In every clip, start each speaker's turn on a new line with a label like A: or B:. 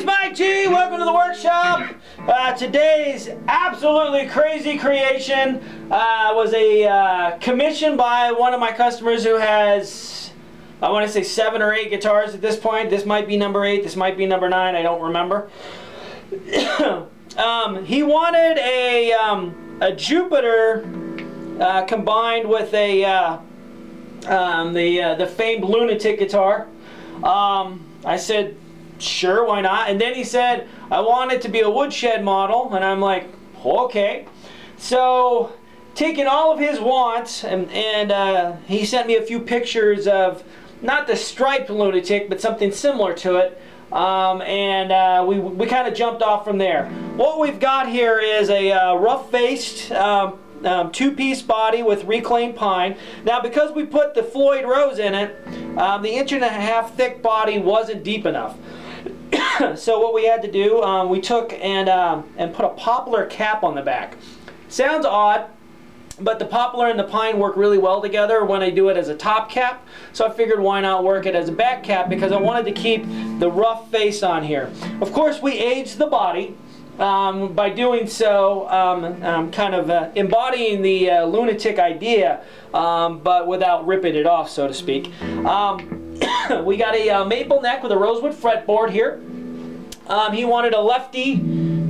A: Mike G. Welcome to the workshop. Today's absolutely crazy creation was a commission by one of my customers who has, I want to say 7 or 8 guitars at this point. This might be number 8, this might be number 9, I don't remember. He wanted a Jupiter combined with the famed Lunatic guitar. I said, sure, why not? And then he said, I want it to be a woodshed model, and I'm like, okay. So, taking all of his wants, and he sent me a few pictures of, not the striped Lunatic, but something similar to it, we kind of jumped off from there. What we've got here is a rough-faced, 2-piece body with reclaimed pine. Now, because we put the Floyd Rose in it, the 1.5-inch thick body wasn't deep enough. So what we had to do, we took and put a poplar cap on the back. Sounds odd, but the poplar and the pine work really well together when I do it as a top cap. So I figured why not work it as a back cap, because I wanted to keep the rough face on here. Of course, we aged the body. By doing so, kind of embodying the Lunatic idea, but without ripping it off, so to speak. We got a maple neck with a rosewood fretboard here. He wanted a lefty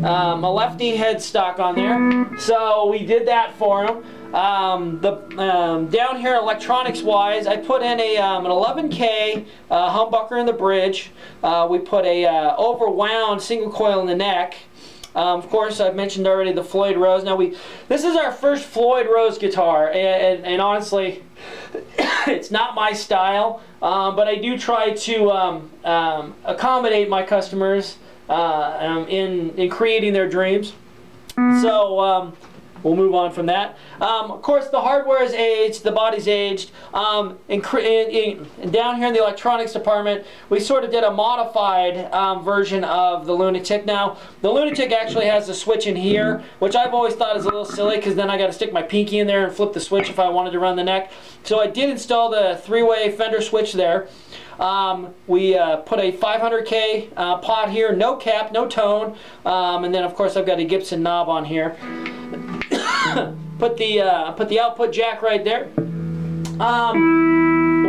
A: headstock on there, so we did that for him. Down here, electronics-wise, I put in an 11K humbucker in the bridge. We put a overwound single coil in the neck. Of course, I've mentioned already the Floyd Rose. Now, this is our first Floyd Rose guitar, and honestly, it's not my style, but I do try to accommodate my customers in creating their dreams. So, we'll move on from that. Of course, the hardware is aged, the body's aged. Down here in the electronics department, we sort of did a modified version of the Lunatic. Now, the Lunatic actually has a switch in here, which I've always thought is a little silly, because then I got to stick my pinky in there and flip the switch if I wanted to run the neck. So I did install the 3-way Fender switch there. We put a 500K pot here, no cap, no tone, and then of course I've got a Gibson knob on here. Put the output jack right there.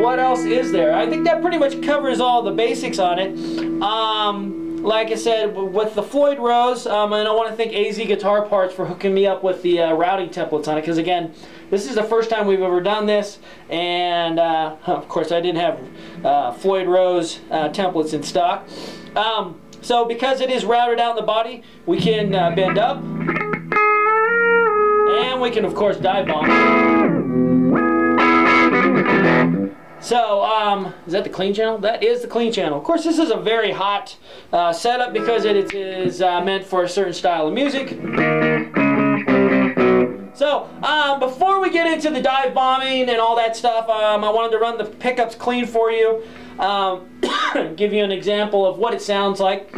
A: What else is there? I think that pretty much covers all the basics on it. Like I said, with the Floyd Rose, and I want to thank AZ Guitar Parts for hooking me up with the routing templates on it, because again, this is the first time we've ever done this, and of course I didn't have Floyd Rose templates in stock. So because it is routed out in the body, we can bend up, and we can of course dive bomb. So, is that the clean channel? That is the clean channel. Of course, this is a very hot setup because it is meant for a certain style of music. So, before we get into the dive bombing and all that stuff, I wanted to run the pickups clean for you. Give you an example of what it sounds like.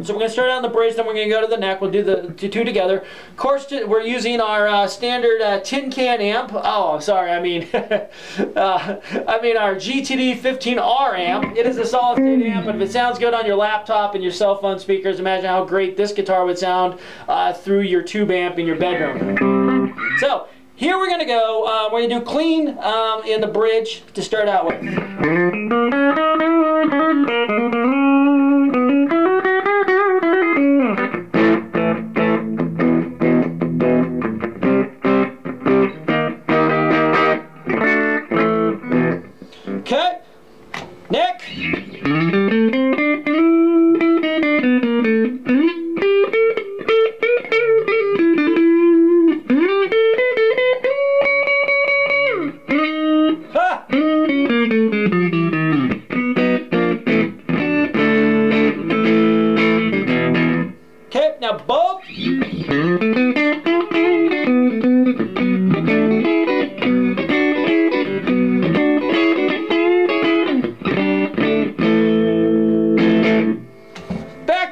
A: So we're going to start out on the bridge, then we're going to go to the neck. We'll do the two together. Of course, we're using our standard tin can amp. Oh, sorry, I mean our GTD 15R amp. It is a solid state amp, but if it sounds good on your laptop and your cell phone speakers, imagine how great this guitar would sound through your tube amp in your bedroom. So here we're going to go. We're going to do clean in the bridge to start out with. Okay, neck. Ha! Okay, now both.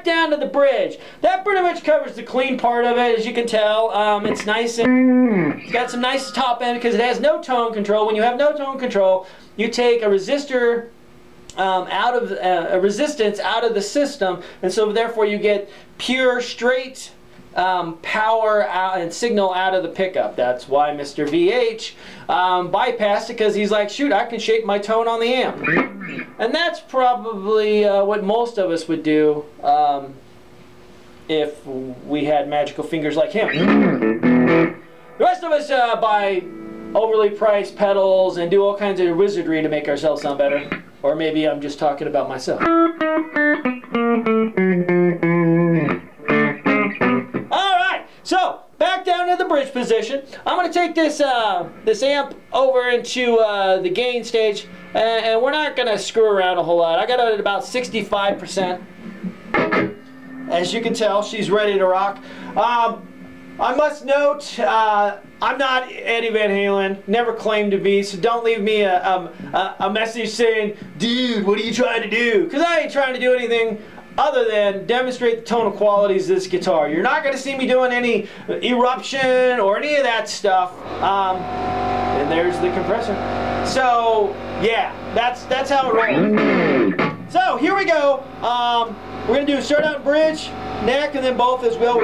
A: Down to the bridge. That pretty much covers the clean part of it, as you can tell. It's nice and it's got some nice top end because it has no tone control. When you have no tone control, you take a resistor out of resistance out of the system, and so therefore you get pure straight power out and signal out of the pickup. That's why Mr. VH bypassed it, because he's like, shoot, I can shape my tone on the amp. And that's probably what most of us would do if we had magical fingers like him. The rest of us buy overly priced pedals and do all kinds of wizardry to make ourselves sound better. Or maybe I'm just talking about myself. Alright, so back down to the bridge position. I'm going to take this this amp over into the gain stage, and we're not going to screw around a whole lot. I got it at about 65%. As you can tell, she's ready to rock. I must note, I'm not Eddie Van Halen, never claimed to be, so don't leave me a message saying, dude, what are you trying to do? Because I ain't trying to do anything other than demonstrate the tonal qualities of this guitar. You're not going to see me doing any eruption or any of that stuff. And there's the compressor. So, yeah, that's how it rolls. So, here we go. We're going to do start out bridge, neck, and then both as well.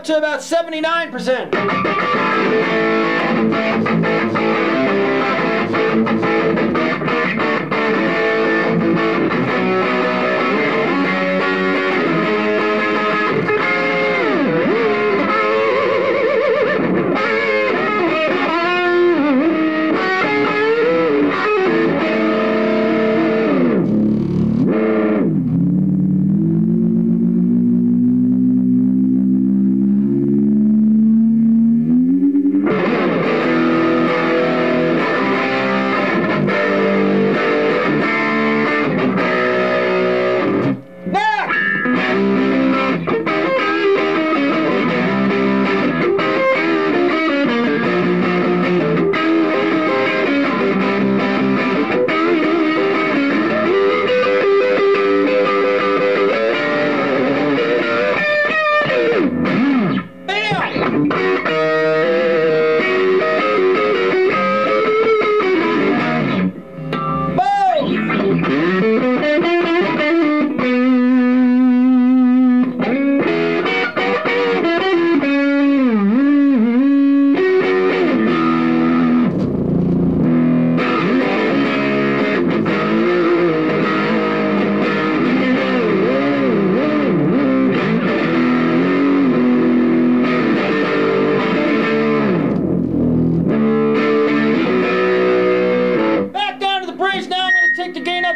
A: To about 79%.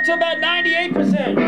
A: To about 98%.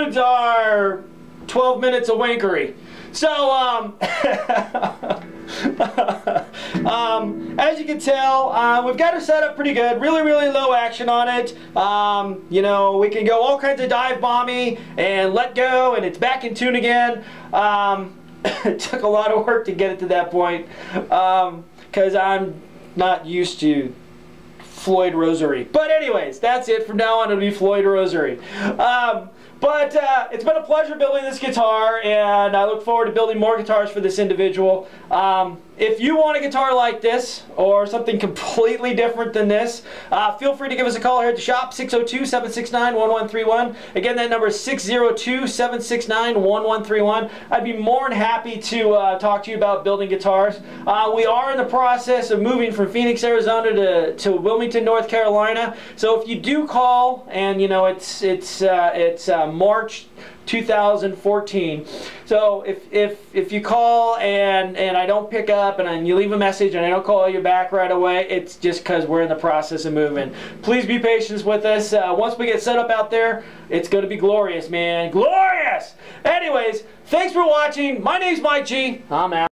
A: includes our 12 minutes of wankery. So, as you can tell, we've got her set up pretty good. Really, really low action on it. You know, we can go all kinds of dive bomby and let go, and it's back in tune again. It took a lot of work to get it to that point, because I'm not used to Floyd Rosary. But anyways, that's it. From now on, it'll be Floyd Rosary. But it's been a pleasure building this guitar, and I look forward to building more guitars for this individual. If you want a guitar like this, or something completely different than this, feel free to give us a call here at the shop, 602-769-1131. Again, that number is 602-769-1131. I'd be more than happy to talk to you about building guitars. We are in the process of moving from Phoenix, Arizona to Wilmington, North Carolina. So if you do call, and you know it's March 2014. So if you call and I don't pick up and you leave a message and I don't call you back right away, it's just because we're in the process of moving. Please be patient with us. Once we get set up out there, it's going to be glorious, man. Glorious! Anyways, thanks for watching. My name's Mike G. I'm out.